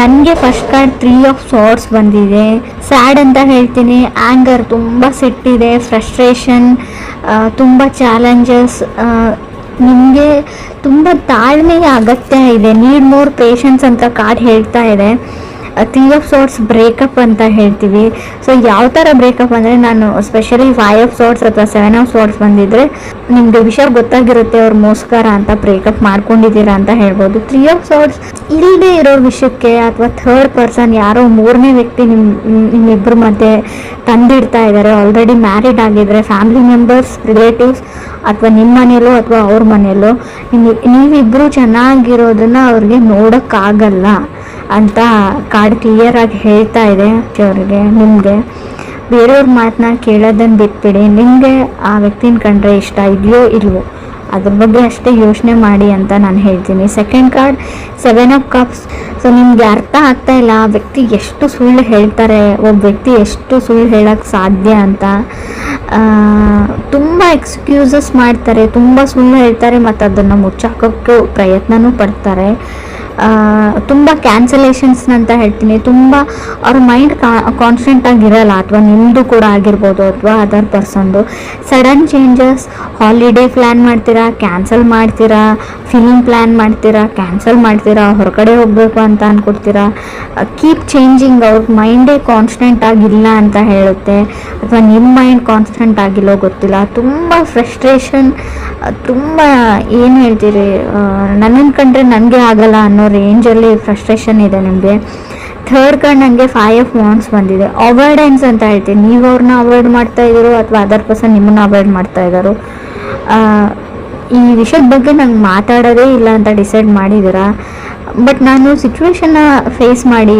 ನನಗೆ first card 3 of swords ಬಂದಿದೆ. Sad ಅಂತ ಹೇಳ್ತೀನಿ, ಆ್ಯಂಗರ್, ತುಂಬ ಸಿಟ್ಟಿದೆ, ಫ್ರಸ್ಟ್ರೇಷನ್, ತುಂಬ ಚಾಲೆಂಜಸ್. ನಿಮಗೆ ತುಂಬ ತಾಳ್ಮೆಯ ಅಗತ್ಯ ಇದೆ, ನೀಡ್ ಮೋರ್ ಪೇಷನ್ಸ್ ಅಂತ ಕಾರ್ಡ್ ಹೇಳ್ತಾ ಇದೆ. 3 ಆಫ್ ಸಾರ್ಟ್ಸ್ ಬ್ರೇಕಪ್ ಅಂತ ಹೇಳ್ತೀವಿ. ಸೊ ಯಾವ ಥರ ಬ್ರೇಕಪ್ ಅಂದರೆ, ನಾನು ಸ್ಪೆಷಲಿ 5 ಆಫ್ ಸಾರ್ಟ್ಸ್ ಅಥವಾ 7 ಆಫ್ ಸಾರ್ಟ್ಸ್ ಬಂದಿದ್ದರೆ ನಿಮಗೆ ವಿಷಯ ಗೊತ್ತಾಗಿರುತ್ತೆ ಅವ್ರು ಮೋಸ್ಕರ ಅಂತ ಬ್ರೇಕಪ್ ಮಾಡ್ಕೊಂಡಿದ್ದೀರಾ ಅಂತ ಹೇಳ್ಬೋದು. 3 ಆಫ್ ಸಾರ್ಟ್ಸ್ ಇಲ್ಲದೆ ಇರೋ ವಿಷಯಕ್ಕೆ ಅಥವಾ ಥರ್ಡ್ ಪರ್ಸನ್, ಯಾರೋ ಮೂರನೇ ವ್ಯಕ್ತಿ ನಿಮ್ಮಿಬ್ಬರ ಮಧ್ಯೆ ತಂದಿಡ್ತಾ ಇದ್ದಾರೆ. ಆಲ್ರೆಡಿ ಮ್ಯಾರಿಡ್ ಆಗಿದ್ರೆ ಫ್ಯಾಮಿಲಿ ಮೆಂಬರ್ಸ್, ರಿಲೇಟಿವ್ಸ್, ಅಥವಾ ನಿಮ್ಮ ಮನೆಯಲ್ಲೋ ಅಥವಾ ಅವ್ರ ಮನೆಯಲ್ಲೋ ನೀವಿಬ್ಬರು ಚೆನ್ನಾಗಿರೋದನ್ನ ಅವ್ರಿಗೆ ನೋಡೋಕ್ಕಾಗಲ್ಲ ಅಂತ ಕಾರ್ಡ್ ಕ್ಲಿಯರ್ ಆಗಿ ಹೇಳ್ತಾ ಇದೆ ಅವ್ರಿಗೆ. ನಿಮಗೆ ಬೇರೆಯವ್ರ ಮಾತನ್ನ ಕೇಳೋದನ್ನು ಬಿಟ್ಬಿಡಿ. ನಿಮಗೆ ಆ ವ್ಯಕ್ತಿನ ಕಂಡ್ರೆ ಇಷ್ಟ ಇದೆಯೋ ಇಲ್ವೋ ಅದ್ರ ಬಗ್ಗೆ ಅಷ್ಟೇ ಯೋಚನೆ ಮಾಡಿ ಅಂತ ನಾನು ಹೇಳ್ತೀನಿ. Second card 7 of cups. So ನಿಮಗೆ ಅರ್ಥ ಆಗ್ತಾ ಇಲ್ಲ ಆ ವ್ಯಕ್ತಿ ಎಷ್ಟು ಸುಳ್ಳು ಹೇಳ್ತಾರೆ, ಒಬ್ಬ ವ್ಯಕ್ತಿ ಎಷ್ಟು ಸುಳ್ಳು ಹೇಳೋಕ್ಕೆ ಸಾಧ್ಯ ಅಂತ. ತುಂಬ ಎಕ್ಸ್ಕ್ಯೂಸಸ್ ಮಾಡ್ತಾರೆ, ತುಂಬ ಸುಳ್ಳು ಹೇಳ್ತಾರೆ, ಮತ್ತು ಅದನ್ನು ಮುಚ್ಚಾಕೋಕ್ಕೆ ಪ್ರಯತ್ನನೂ ಪಡ್ತಾರೆ. ತುಂಬ ಕ್ಯಾನ್ಸಲೇಷನ್ಸ್ ಅಂತ ಹೇಳ್ತೀನಿ. ತುಂಬ ಅವ್ರ ಮೈಂಡ್ ಕಾನ್ಸ್ಟೆಂಟ್ ಆಗಿರಲ್ಲ, ಅಥವಾ ನಿಮ್ಮದು ಕೂಡ ಆಗಿರ್ಬೋದು ಅಥವಾ ಅದರ್ ಪರ್ಸನ್ದು. ಸಡನ್ ಚೇಂಜಸ್, ಹಾಲಿಡೇ ಪ್ಲ್ಯಾನ್ ಮಾಡ್ತೀರಾ, ಕ್ಯಾನ್ಸಲ್ ಮಾಡ್ತೀರಾ, ಫಿಲ್ಮ್ ಪ್ಲ್ಯಾನ್ ಮಾಡ್ತೀರಾ, ಕ್ಯಾನ್ಸಲ್ ಮಾಡ್ತೀರಾ, ಹೊರಗಡೆ ಹೋಗಬೇಕು ಅಂತ ಅಂದ್ಕೊಡ್ತೀರಾ. Keep changing. ಅವ್ರ ಮೈಂಡೇ ಕಾನ್ಸ್ಟೆಂಟ್ ಆಗಿಲ್ಲ ಅಂತ ಹೇಳುತ್ತೆ, ಅಥವಾ ನಿಮ್ಮ ಮೈಂಡ್ ಕಾನ್ಸ್ಟೆಂಟ್ ಆಗಿಲ್ಲೋ ಗೊತ್ತಿಲ್ಲ. ತುಂಬ ಫ್ರಸ್ಟ್ರೇಷನ್, ತುಂಬ ಏನು ಹೇಳ್ತೀರಿ, ನನ್ನನ್ನು ಕಂಡ್ರೆ ನನಗೆ ಆಗಲ್ಲ ಅನ್ನೋ ರೇಂಜಲ್ಲಿ ಫ್ರಸ್ಟ್ರೇಷನ್ ಇದೆ ನಿಮಗೆ. ಥರ್ಡ್ ಕಾರ್ಡ್ ನನಗೆ 5 ಆಫ್ ವಾಂಡ್ಸ್ ಬಂದಿದೆ. ಅವಾಯ್ಡೆನ್ಸ್ ಅಂತ ಹೇಳ್ತೀನಿ. ನೀವು ಅವ್ರನ್ನ ಅವಾಯ್ಡ್ ಮಾಡ್ತಾ ಇದ್ದೀರೋ ಅಥವಾ ಅದರ್ ಪರ್ಸನ್ ನಿಮ್ಮನ್ನ ಅವಾಯ್ಡ್ ಮಾಡ್ತಾ ಇದ್ದಾರೋ, ಈ ವಿಷಯದ ಬಗ್ಗೆ ನಂಗೆ ಮಾತಾಡೋದೇ ಇಲ್ಲ ಅಂತ ಡಿಸೈಡ್ ಮಾಡಿದ್ದೀರಾ. ಬಟ್ ನಾನು ಸಿಚುವೇಶನ್ನ ಫೇಸ್ ಮಾಡಿ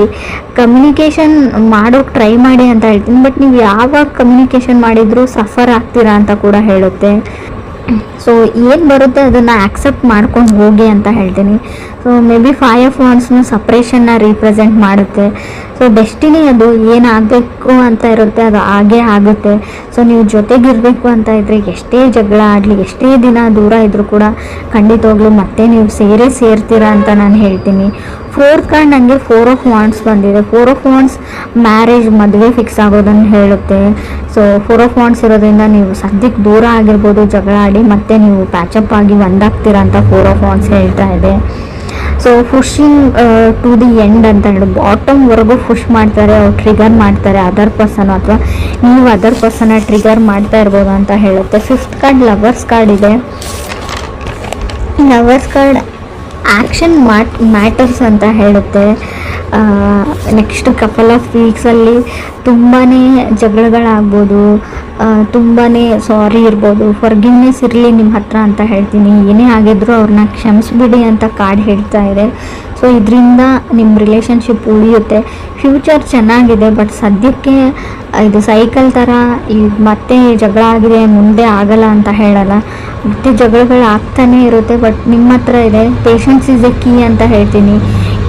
ಕಮ್ಯುನಿಕೇಷನ್ ಮಾಡೋಕ್ಕೆ ಟ್ರೈ ಮಾಡಿ ಅಂತ ಹೇಳ್ತೀನಿ. ಬಟ್ ನೀವು ಯಾವಾಗ ಕಮ್ಯುನಿಕೇಷನ್ ಮಾಡಿದರೂ ಸಫರ್ ಆಗ್ತೀರಾ ಅಂತ ಕೂಡ ಹೇಳುತ್ತೆ. ಸೊ ಏನು ಬರುತ್ತೆ ಅದನ್ನು ಆಕ್ಸೆಪ್ಟ್ ಮಾಡ್ಕೊಂಡು ಹೋಗಿ ಅಂತ ಹೇಳ್ತೀನಿ. ಸೊ ಮೇ ಬಿ 5 ಆಫ್ ವಾಂಡ್ಸ್ನ ಸಪ್ರೇಷನ್ನ ರೀಪ್ರೆಸೆಂಟ್ ಮಾಡುತ್ತೆ. ಸೊ ಡೆಸ್ಟಿನಿ ಅದು ಏನಾಗಬೇಕು ಅಂತ ಇರುತ್ತೆ ಅದು ಹಾಗೇ ಆಗುತ್ತೆ. ಸೊ ನೀವು ಜೊತೆಗಿರಬೇಕು ಅಂತ ಇದ್ದರೆ ಎಷ್ಟೇ ಜಗಳ ಆಡಲಿ, ಎಷ್ಟೇ ದಿನ ದೂರ ಇದ್ದರೂ ಕೂಡ ಖಂಡಿತವಾಗ್ಲೂ ಮತ್ತೆ ನೀವು ಸೇರ್ತೀರಾ ಅಂತ ನಾನು ಹೇಳ್ತೀನಿ. ಫೋರ್ತ್ ಕಾರ್ಡ್ ನನಗೆ 4 ಆಫ್ ವಾಂಡ್ಸ್ ಬಂದಿದೆ. 4 ಆಫ್ ವಾಂಡ್ಸ್ ಮ್ಯಾರೇಜ್, ಮದುವೆ ಫಿಕ್ಸ್ ಆಗೋದನ್ನು ಹೇಳುತ್ತೆ. ಸೊ 4 ಆಫ್ ವಾಂಡ್ಸ್ ಇರೋದ್ರಿಂದ ನೀವು ಸದ್ಯಕ್ಕೆ ದೂರ ಆಗಿರ್ಬೋದು, ಜಗಳ ಆಡಿ ಮತ್ತೆ ನೀವು ಪ್ಯಾಚಪ್ ಆಗಿ ಒಂದಾಗ್ತೀರಾ ಅಂತ 4 ಆಫ್ ವಾಂಡ್ಸ್ ಹೇಳ್ತಾ ಇದೆ. So pushing to the end ಅಂತ ಹೇಳಿ ಬಾಟಮ್ವರೆಗೂ ಪುಷ್ ಮಾಡ್ತಾರೆ, ಅವ್ರು ಟ್ರಿಗರ್ ಮಾಡ್ತಾರೆ ಅದರ್ ಪರ್ಸನ್, ಅಥವಾ ನೀವು ಅದರ್ ಪರ್ಸನ್ನ ಟ್ರಿಗರ್ ಮಾಡ್ತಾ ಇರ್ಬೋದು ಅಂತ ಹೇಳುತ್ತೆ. 5th ಕಾರ್ಡ್ ಲವರ್ಸ್ ಕಾರ್ಡ್ ಇದೆ. ಲವರ್ಸ್ ಕಾರ್ಡ್ ಆ್ಯಕ್ಷನ್ ಮ್ಯಾಟರ್ಸ್ ಅಂತ ಹೇಳುತ್ತೆ. ನೆಕ್ಸ್ಟ್ ಕಪಲ್ ಆಫ್ ವೀಕ್ಸಲ್ಲಿ ತುಂಬಾ ಜಗಳಗಳಾಗ್ಬೋದು, ತುಂಬಾ ಸಾರಿ ಇರ್ಬೋದು, ಫರ್ಗಿವ್ನೆಸ್ ಇರಲಿ ನಿಮ್ಮ ಹತ್ರ ಅಂತ ಹೇಳ್ತೀನಿ. ಏನೇ ಆಗಿದ್ರೂ ಅವ್ರನ್ನ ಕ್ಷಮಿಸ್ಬಿಡಿ ಅಂತ ಕಾರ್ಡ್ ಹೇಳ್ತಾ ಇದೆ. ಸೊ ಇದರಿಂದ ನಿಮ್ಮ ರಿಲೇಷನ್ಶಿಪ್ ಉಳಿಯುತ್ತೆ. ಫ್ಯೂಚರ್ ಚೆನ್ನಾಗಿದೆ, ಬಟ್ ಸದ್ಯಕ್ಕೆ ಇದು ಸೈಕಲ್ ಥರ ಮತ್ತೆ ಜಗಳ ಆಗಿದೆ ಮುಂದೆ ಆಗಲ್ಲ ಅಂತ ಹೇಳಲ್ಲ, ಮತ್ತೆ ಜಗಳಗಳು ಆಗ್ತಾನೆ ಇರುತ್ತೆ. ಬಟ್ ನಿಮ್ಮ ಹತ್ರ ಇದೆ ಪೇಷನ್ಸ್ ಇಸ್ ಎ ಕೀ ಅಂತ ಹೇಳ್ತೀನಿ.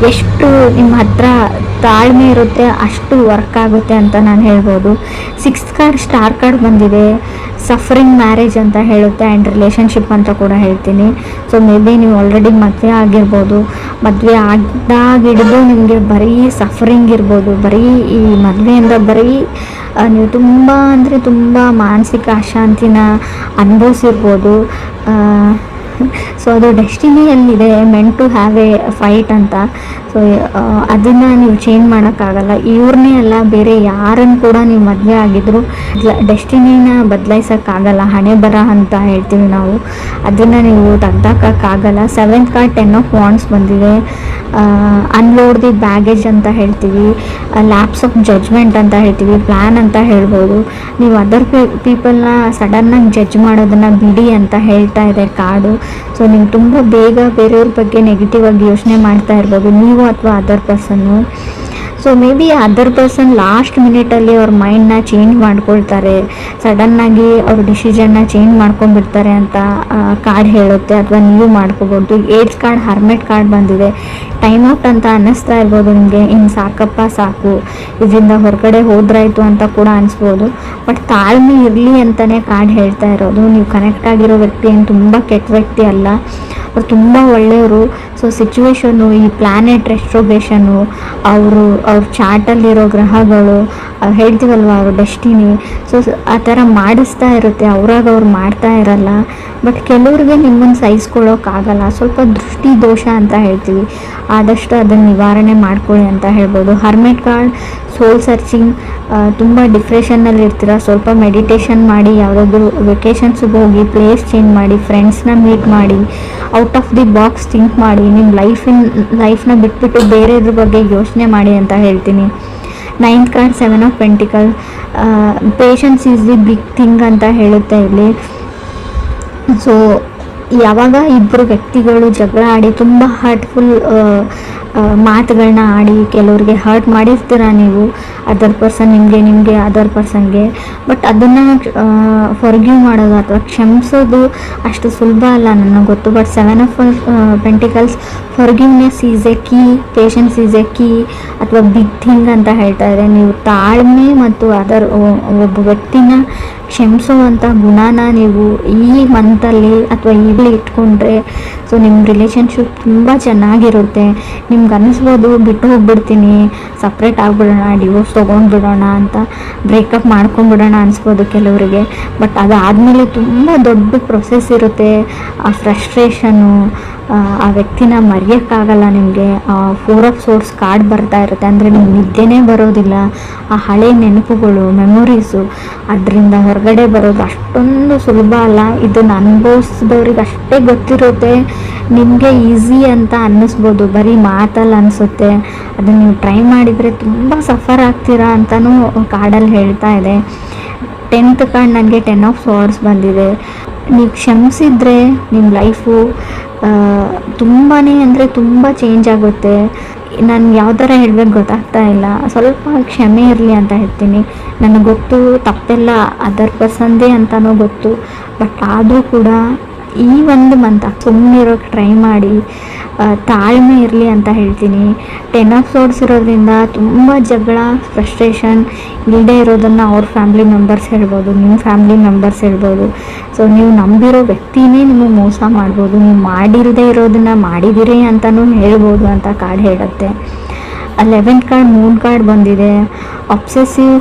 ಎಷ್ಟು ನಿಮ್ಮ ಹತ್ರ ತಾಳ್ಮೆ ಇರುತ್ತೆ ಅಷ್ಟು ವರ್ಕ್ ಆಗುತ್ತೆ ಅಂತ ನಾನು ಹೇಳ್ಬೋದು. 6th ಕಾರ್ಡ್ ಸ್ಟಾರ್ ಕಾರ್ಡ್ ಬಂದಿದೆ. ಸಫರಿಂಗ್ ಮ್ಯಾರೇಜ್ ಅಂತ ಹೇಳುತ್ತೆ ಆ್ಯಂಡ್ ರಿಲೇಷನ್ಶಿಪ್ ಅಂತ ಕೂಡ ಹೇಳ್ತೀನಿ. ಸೊ ಮೇ ಬಿ ನೀವು ಆಲ್ರೆಡಿ ಮದುವೆ ಆಗಿರ್ಬೋದು, ಮದುವೆ ಆಗಿದ್ದಾಗಿಡ್ದು ನಿಮಗೆ ಬರೀ ಸಫರಿಂಗ್ ಇರ್ಬೋದು, ಬರೀ ಈ ಮದುವೆಯಿಂದ ಬರೀ ನೀವು ತುಂಬ ಅಂದರೆ ತುಂಬ ಮಾನಸಿಕ ಅಶಾಂತಿನ ಅನುಭವಿಸಿರ್ಬೋದು. ಸೊ ಅದು ಡೆಸ್ಟಿನಿಯಲ್ಲಿದೆ, meant to have a fight ಅಂತ. ಸೊ ಅದನ್ನು ನೀವು ಚೇಂಜ್ ಮಾಡೋಕ್ಕಾಗಲ್ಲ. ಇವ್ರನ್ನೇ ಅಲ್ಲ, ಬೇರೆ ಯಾರನ್ನು ಕೂಡ ನೀವು ಮದುವೆ ಆಗಿದ್ರು ಡೆಸ್ಟಿನಿನ ಬದಲಾಯಿಸೋಕ್ಕಾಗಲ್ಲ. ಹಣೆ ಬರ ಅಂತ ಹೇಳ್ತೀವಿ ನಾವು, ಅದನ್ನು ನೀವು ತೆಗ್ದಾಕೋಕ್ಕಾಗಲ್ಲ. 7th ಕಾರ್ಡ್ 10 ಆಫ್ ವಾಂಡ್ಸ್ ಬಂದಿದೆ. ಅನ್ಲೋಡ್ ದಿ ಬ್ಯಾಗೇಜ್ ಅಂತ ಹೇಳ್ತೀವಿ, ಲ್ಯಾಪ್ಸ್ ಆಫ್ ಜಡ್ಜ್ಮೆಂಟ್ ಅಂತ ಹೇಳ್ತೀವಿ, ಪ್ಲ್ಯಾನ್ ಅಂತ ಹೇಳ್ಬೋದು. ನೀವು ಅದರ್ ಪೀಪಲ್ನ ಸಡನ್ನಾಗಿ ಜಡ್ಜ್ ಮಾಡೋದನ್ನು ಬಿಡಿ ಅಂತ ಹೇಳ್ತಾ ಇದೆ ಕಾರ್ಡು. ಸೊ ನೀವು ತುಂಬ ಬೇಗ ಬೇರೆಯವ್ರ ಬಗ್ಗೆ ನೆಗೆಟಿವ್ ಆಗಿ ಯೋಚನೆ ಮಾಡ್ತಾ ಇರ್ಬೋದು, ನೀವು ಅಥವಾ ಅದರ್ ಪರ್ಸನ್ನು. So may be other person last ಮಿನಿಟಲ್ಲಿ ಅವ್ರ ಮೈಂಡ್ನ ಚೇಂಜ್ ಮಾಡ್ಕೊಳ್ತಾರೆ, ಸಡನ್ನಾಗಿ ಅವ್ರ ಡಿಸಿಷನ್ನ ಚೇಂಜ್ ಮಾಡ್ಕೊಂಡ್ಬಿಡ್ತಾರೆ ಅಂತ ಕಾರ್ಡ್ ಹೇಳುತ್ತೆ, ಅಥವಾ ನೀವು ಮಾಡ್ಕೋಬೋದು. 8th ಕಾರ್ಡ್ ಹರ್ಮೆಟ್ ಕಾರ್ಡ್ ಬಂದಿದೆ. ಟೈಮ್ ಔಟ್ ಅಂತ ಅನ್ನಿಸ್ತಾ ಇರ್ಬೋದು ನಿಮಗೆ, ಇನ್ನು ಸಾಕಪ್ಪ ಸಾಕು, ಇದರಿಂದ ಹೊರಗಡೆ ಹೋದ್ರಾಯ್ತು ಅಂತ ಕೂಡ ಅನಿಸ್ಬೋದು. ಬಟ್ ತಾಳ್ಮೆ ಇರಲಿ ಅಂತಲೇ ಕಾರ್ಡ್ ಹೇಳ್ತಾ ಇರೋದು. ನೀವು ಕನೆಕ್ಟ್ ಆಗಿರೋ ವ್ಯಕ್ತಿ ಏನು ತುಂಬ ಕೆಟ್ಟ ವ್ಯಕ್ತಿ ಅಲ್ಲ, ಅವ್ರು ತುಂಬ ಒಳ್ಳೆಯವರು. ಸೊ ಸಿಚುವೇಶನ್ನು, ಈ ಪ್ಲ್ಯಾನೆಟ್ ರೆಸ್ಟ್ರೋಗೇಷನು, ಅವ್ರ ಚಾರ್ಟಲ್ಲಿರೋ ಗ್ರಹಗಳು, ಹೇಳ್ತೀವಲ್ವ ಅವ್ರ ಡೆಸ್ಟಿನಿ, ಸೊ ಆ ಥರ ಮಾಡಿಸ್ತಾ ಇರುತ್ತೆ. ಅವ್ರು ಮಾಡ್ತಾ ಇರಲ್ಲ. ಬಟ್ ಕೆಲವ್ರಿಗೆ ನಿಮ್ಮನ್ನು ಸಹಿಸ್ಕೊಳ್ಳೋಕ್ಕಾಗಲ್ಲ. ಸ್ವಲ್ಪ ದೃಷ್ಟಿ ದೋಷ ಅಂತ ಹೇಳ್ತೀವಿ, ಆದಷ್ಟು ಅದನ್ನು ನಿವಾರಣೆ ಮಾಡ್ಕೊಳ್ಳಿ ಅಂತ ಹೇಳ್ಬೋದು. ಹರ್ಮೆಟ್ ಕಾರ್ಡ್ ಸೋಲ್ ಸರ್ಚಿಂಗ್, ತುಂಬ ಡಿಪ್ರೆಷನ್ನಲ್ಲಿ ಇರ್ತೀರ, ಸ್ವಲ್ಪ ಮೆಡಿಟೇಷನ್ ಮಾಡಿ, ಯಾವುದಾದ್ರೂ ವೆಕೇಷನ್ಸ್ಗೆ ಹೋಗಿ, ಪ್ಲೇಸ್ ಚೇಂಜ್ ಮಾಡಿ, ಫ್ರೆಂಡ್ಸ್ನ ಮೀಟ್ ಮಾಡಿ, out of the box think ಮಾಡಿ, ನಿಮ್ಮ ಲೈಫ್ನ ಬಿಟ್ಬಿಟ್ಟು ಬೇರೆದ್ರ ಬಗ್ಗೆ ಯೋಚನೆ ಮಾಡಿ ಅಂತ ಹೇಳ್ತೀನಿ. 9th card 7 of pentacle, patience is the big thing ಅಂತ ಹೇಳುತ್ತೆ ಇಲ್ಲಿ. ಸೊ ಯಾವಾಗ ಇಬ್ಬರು ವ್ಯಕ್ತಿಗಳು ಜಗಳ ಆಡಿ ತುಂಬ ಹರ್ಟ್ಫುಲ್ ಮಾತುಗಳನ್ನ ಆಡಿ, ಕೆಲವ್ರಿಗೆ ಹರ್ಟ್ ಮಾಡಿರ್ತೀರ ನೀವು, ಅದರ್ ಪರ್ಸನ್ ನಿಮಗೆ ಅದರ್ ಪರ್ಸನ್ಗೆ. ಬಟ್ ಅದನ್ನು ಫಾರ್ಗಿವ್ ಮಾಡೋದು ಅಥವಾ ಕ್ಷಮಿಸೋದು ಅಷ್ಟು ಸುಲಭ ಅಲ್ಲ ನನಗೆ ಗೊತ್ತು. But 7 of pentacles, forgiveness is A key, patience is A key ಅಥವಾ ಬಿಗ್ ಥಿಂಗ್ ಅಂತ ಹೇಳ್ತಾ ಇದೆ. ನೀವು ತಾಳ್ಮೆ ಮತ್ತು ಒಬ್ಬ ವ್ಯಕ್ತಿನ ಕ್ಷಮಿಸುವಂಥ ಗುಣನ ನೀವು ಈ ಮಂತಲ್ಲಿ ಅಥವಾ ಈಗಲೇ ಇಟ್ಕೊಂಡ್ರೆ, ಸೊ ನಿಮ್ಮ ರಿಲೇಷನ್ಶಿಪ್ ತುಂಬ ಚೆನ್ನಾಗಿರುತ್ತೆ. ನಿಮ್ಗೆ ಅನ್ನಿಸ್ಬೋದು ಬಿಟ್ಟು ಹೋಗ್ಬಿಡ್ತೀನಿ, ಸಪ್ರೇಟ್ ಆಗಿಬಿಡೋಣ, ಡಿವೋರ್ಸ್ ತೊಗೊಂಡ್ಬಿಡೋಣ ಅಂತ, ಬ್ರೇಕಪ್ ಮಾಡ್ಕೊಂಡ್ಬಿಡೋಣ ಅನಿಸ್ಬೋದು ಕೆಲವರಿಗೆ. ಬಟ್ ಅದಾದಮೇಲೆ ತುಂಬ ದೊಡ್ಡ ಪ್ರೊಸೆಸ್ ಇರುತ್ತೆ. ಆ ಫ್ರಸ್ಟ್ರೇಷನ್ನು, ಆ ವ್ಯಕ್ತಿನ ಮರೆಯೋಕ್ಕಾಗಲ್ಲ ನಿಮಗೆ. 4 ಆಫ್ ಸೋರ್ಸ್ ಕಾರ್ಡ್ ಬರ್ತಾ ಇರುತ್ತೆ, ಅಂದರೆ ನಿಮ್ಗೆ ನಿದ್ದೆನೇ ಬರೋದಿಲ್ಲ. ಆ ಹಳೆ ನೆನಪುಗಳು, ಮೆಮೊರೀಸು, ಅದರಿಂದ ಹೊರಗಡೆ ಬರೋದು ಅಷ್ಟೊಂದು ಸುಲಭ ಅಲ್ಲ. ಇದನ್ನು ಅನುಭವಿಸಿದವ್ರಿಗೆ ಅಷ್ಟೇ ಗೊತ್ತಿರುತ್ತೆ. ನಿಮಗೆ ಈಸಿ ಅಂತ ಅನ್ನಿಸ್ಬೋದು, ಬರೀ ಮಾತಲ್ಲಿ ಅನಿಸುತ್ತೆ. ಅದನ್ನು ನೀವು ಟ್ರೈ ಮಾಡಿದರೆ ತುಂಬ ಸಫರ್ ಆಗ್ತೀರಾ ಅಂತಲೂ ಕಾರ್ಡಲ್ಲಿ ಹೇಳ್ತಾ ಇದೆ. 10th ಕಾರ್ಡ್ ನನಗೆ 10 ಆಫ್ ಸಾರ್ಡ್ಸ್ ಬಂದಿದೆ. ನೀವು ಕ್ಷಮಿಸಿದ್ರೆ ನಿಮ್ಮ ಲೈಫು ತುಂಬಾ ಅಂದರೆ ತುಂಬ ಚೇಂಜ್ ಆಗುತ್ತೆ. ನಾನು ಯಾವ ಥರ ಹೇಳ್ಬೇಕು ಗೊತ್ತಾಗ್ತಾ ಇಲ್ಲ. ಸ್ವಲ್ಪ ಕ್ಷಮೆ ಇರಲಿ ಅಂತ ಹೇಳ್ತೀನಿ. ನನಗೆ ಗೊತ್ತು ತಪ್ಪೆಲ್ಲ ಅದರ್ ಪರ್ಸನ್ದೇ ಅಂತಲೂ ಗೊತ್ತು. ಬಟ್ ಆದರೂ ಕೂಡ ಈ ಒಂದು ಮಂತ್ ಸುಮ್ಮನಿರೋಕ್ಕೆ ಟ್ರೈ ಮಾಡಿ, ತಾಳ್ಮೆ ಇರಲಿ ಅಂತ ಹೇಳ್ತೀನಿ. 10 ಆಫ್ ಸೋರ್ಡ್ಸ್ ಇರೋದ್ರಿಂದ ತುಂಬ ಜಗಳ, ಫ್ರಸ್ಟ್ರೇಷನ್ ಇಲ್ಲದೆ ಇರೋದನ್ನು ಅವ್ರ ಫ್ಯಾಮಿಲಿ ಮೆಂಬರ್ಸ್ ಹೇಳ್ಬೋದು, ನಿಮ್ಮ ಫ್ಯಾಮಿಲಿ ಮೆಂಬರ್ಸ್ ಹೇಳ್ಬೋದು. ಸೊ ನೀವು ನಂಬಿರೋ ವ್ಯಕ್ತಿನೇ ನಿಮಗೆ ಮೋಸ ಮಾಡ್ಬೋದು, ನೀವು ಮಾಡಿರದೇ ಇರೋದನ್ನು ಮಾಡಿದಿರಿ ಅಂತಲೂ ಹೇಳ್ಬೋದು ಅಂತ ಕಾರ್ಡ್ ಹೇಳುತ್ತೆ. 11th ಕಾರ್ಡ್ ಮೂನ್ ಕಾರ್ಡ್ ಬಂದಿದೆ. ಅಬ್ಸೆಸಿವ್,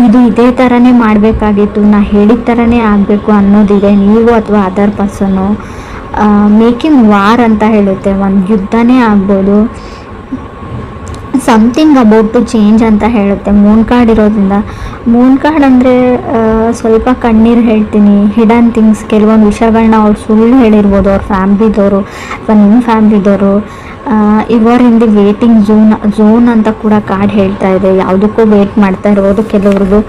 ಇದು ಇದೇ ಥರನೇ ಮಾಡಬೇಕಾಗಿತ್ತು, ನಾ ಹೇಳಿದ ಥರನೇ ಆಗಬೇಕು ಅನ್ನೋದಿದೆ ನೀವು ಅಥವಾ ಅದರ್ ಪರ್ಸನ್ನು. ಮೇಕಿಂಗ್ ವಾರ್ ಅಂತ ಹೇಳುತ್ತೆ, ಒಂದು ಯುದ್ಧನೇ ಆಗ್ಬೋದು. ಸಮಥಿಂಗ್ ಅಬೌಟ್ ಟು ಚೇಂಜ್ ಅಂತ ಹೇಳುತ್ತೆ ಮೂನ್ ಕಾರ್ಡ್ ಇರೋದ್ರಿಂದ. ಮೂನ್ ಕಾರ್ಡ್ ಅಂದರೆ ಸ್ವಲ್ಪ ಕಣ್ಣೀರು ಹೇಳ್ತೀನಿ, ಹಿಡನ್ ಥಿಂಗ್ಸ್, ಕೆಲವೊಂದು ವಿಷಯಗಳನ್ನ ಅವ್ರು ಸುಳ್ಳು ಹೇಳಿರ್ಬೋದು ಅವ್ರ ಫ್ಯಾಮ್ಲಿದವರು ಅಥವಾ ನಿಮ್ಮ ಫ್ಯಾಮ್ಲಿದವರು. ಇವರ್ ಇನ್ ದಿ ವೇಟಿಂಗ್ ಝೋನ್ ಅಂತ ಕೂಡ ಕಾರ್ಡ್ ಹೇಳ್ತಾ ಇದೆ. ಯಾವುದಕ್ಕೂ ವೇಟ್ ಮಾಡ್ತಾ ಇರ್ಬೋದು ಕೆಲವ್ರದ್ದು.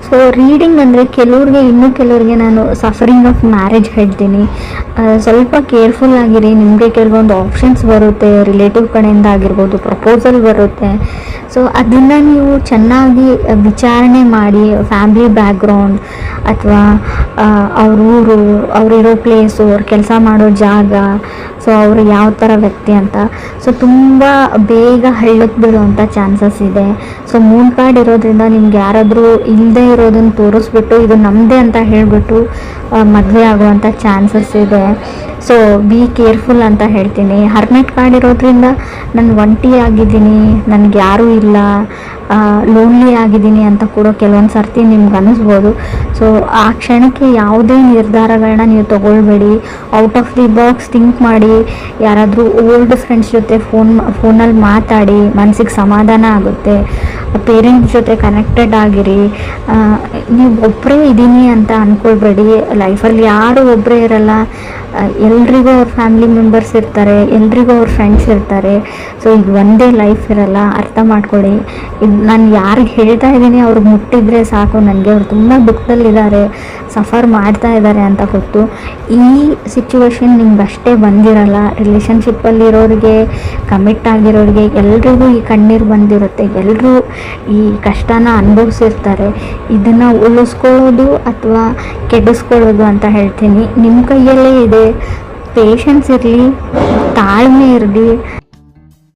ಸೊ ರೀಡಿಂಗ್ ಅಂದರೆ ಕೆಲವ್ರಿಗೆ ನಾನು ಸಫರಿಂಗ್ ಆಫ್ ಮ್ಯಾರೇಜ್ ಹೇಳ್ತೀನಿ. ಸ್ವಲ್ಪ ಕೇರ್ಫುಲ್ ಆಗಿರಿ. ನಿಮಗೆ ಕೆಲವೊಂದು ಆಪ್ಷನ್ಸ್ ಬರುತ್ತೆ, ರಿಲೇಟಿವ್ ಕಡೆಯಿಂದ ಆಗಿರ್ಬೋದು, ಪ್ರಪೋಸಲ್ ಬರುತ್ತೆ. ಸೊ ಅದನ್ನು ನೀವು ಚೆನ್ನಾಗಿ ವಿಚಾರಣೆ ಮಾಡಿ, ಫ್ಯಾಮ್ಲಿ ಬ್ಯಾಕ್ಗ್ರೌಂಡ್ ಅಥವಾ ಅವ್ರ ಊರು, ಅವರಿರೋ ಪ್ಲೇಸು, ಅವ್ರು ಕೆಲಸ ಮಾಡೋ ಜಾಗ, ಸೊ ಅವರು ಯಾವ ಥರ ವ್ಯಕ್ತಿ ಅಂತ. ಸೊ ತುಂಬ ಬೇಗ ಹಳ್ಳಕ್ಕೆ ಬೀಳುವಂಥ ಚಾನ್ಸಸ್ ಇದೆ. ಸೊ ಮೂನ್ ಕಾರ್ಡ್ ಇರೋದ್ರಿಂದ ನಿಮ್ಗೆ ಯಾರಾದರೂ ಇಲ್ಲದೆ ಇರೋದನ್ನು ತೋರಿಸ್ಬಿಟ್ಟು ಇದು ನಮ್ಮದೇ ಅಂತ ಹೇಳಿಬಿಟ್ಟು ಮದುವೆ ಆಗುವಂಥ ಚಾನ್ಸಸ್ ಇದೆ. ಸೊ ಬಿ ಕೇರ್ಫುಲ್ ಅಂತ ಹೇಳ್ತೀನಿ. ಹರ್ಮೆಟ್ ಕಾರ್ಡ್ ಇರೋದ್ರಿಂದ ನಾನು ಒಂಟಿ ಆಗಿದ್ದೀನಿ, ನನಗೆ ಯಾರೂ ಇಲ್ಲ, ಲೋನ್ಲಿ ಆಗಿದ್ದೀನಿ ಅಂತ ಕೂಡ ಕೆಲವೊಂದು ಸರ್ತಿ ನಿಮ್ಗೆ ಅನ್ನಿಸ್ಬೋದು. ಸೊ ಆ ಕ್ಷಣಕ್ಕೆ ಯಾವುದೇ ನಿರ್ಧಾರಗಳನ್ನ ನೀವು ತೊಗೊಳ್ಬೇಡಿ. Out of the box think ಮಾಡಿ. ಯಾರಾದರೂ ಓಲ್ಡ್ ಫ್ರೆಂಡ್ಸ್ ಜೊತೆ ಫೋನಲ್ಲಿ ಮಾತಾಡಿ, ಮನಸ್ಸಿಗೆ ಸಮಾಧಾನ ಆಗುತ್ತೆ. ಪೇರೆಂಟ್ಸ್ ಜೊತೆ ಕನೆಕ್ಟೆಡ್ ಆಗಿರಿ. ನೀವು ಒಬ್ಬರೇ ಇದ್ದೀನಿ ಅಂತ ಅಂದ್ಕೊಳ್ಬೇಡಿ. ಲೈಫಲ್ಲಿ ಯಾರೂ ಒಬ್ಬರೇ ಇರಲ್ಲ. ಎಲ್ರಿಗೂ ಅವ್ರ ಫ್ಯಾಮಿಲಿ ಮೆಂಬರ್ಸ್ ಇರ್ತಾರೆ, ಎಲ್ರಿಗೂ ಅವ್ರ ಫ್ರೆಂಡ್ಸ್ ಇರ್ತಾರೆ. ಸೊ ಈಗ ಒಂದೇ ಲೈಫ್ ಇರಲ್ಲ, ಅರ್ಥ ಮಾಡ್ಕೊಳ್ಳಿ. ಇದು ನಾನು ಯಾರಿಗೆ ಹೇಳ್ತಾ ಇದ್ದೀನಿ ಅವ್ರಿಗೆ ಮುಟ್ಟಿದ್ರೆ ಸಾಕು, ನನಗೆ ಅವ್ರು ತುಂಬ ದುಃಖದಲ್ಲಿದ್ದಾರೆ, ಸಫರ್ ಮಾಡ್ತಾ ಇದ್ದಾರೆ ಅಂತ ಗೊತ್ತು. ಈ ಸಿಚುವೇಶನ್ ನಿಮ್ಗೆ ಅಷ್ಟೇ ಬಂದಿರಲ್ಲ. ರಿಲೇಷನ್ಶಿಪ್ಪಲ್ಲಿರೋರಿಗೆ, ಕಮಿಟ್ ಆಗಿರೋರಿಗೆ ಎಲ್ರಿಗೂ ಈ ಕಣ್ಣೀರು ಬಂದಿರುತ್ತೆ. ಎಲ್ಲರೂ ಈ ಕಷ್ಟನ ಅನುಭವಿಸಿರ್ತಾರೆ. ಇದನ್ನು ಉಳಿಸ್ಕೊಳ್ಳೋದು ಅಥವಾ ಕೆಡಿಸ್ಕೊಳ್ಳೋದು ಅಂತ ಹೇಳ್ತೀನಿ ನಿಮ್ಮ ಕೈಯಲ್ಲೇ ಇದೆ. ಪೇಷನ್ಸ್ ಇರಲಿ, ತಾಳ್ಮೆ ಇರಲಿ.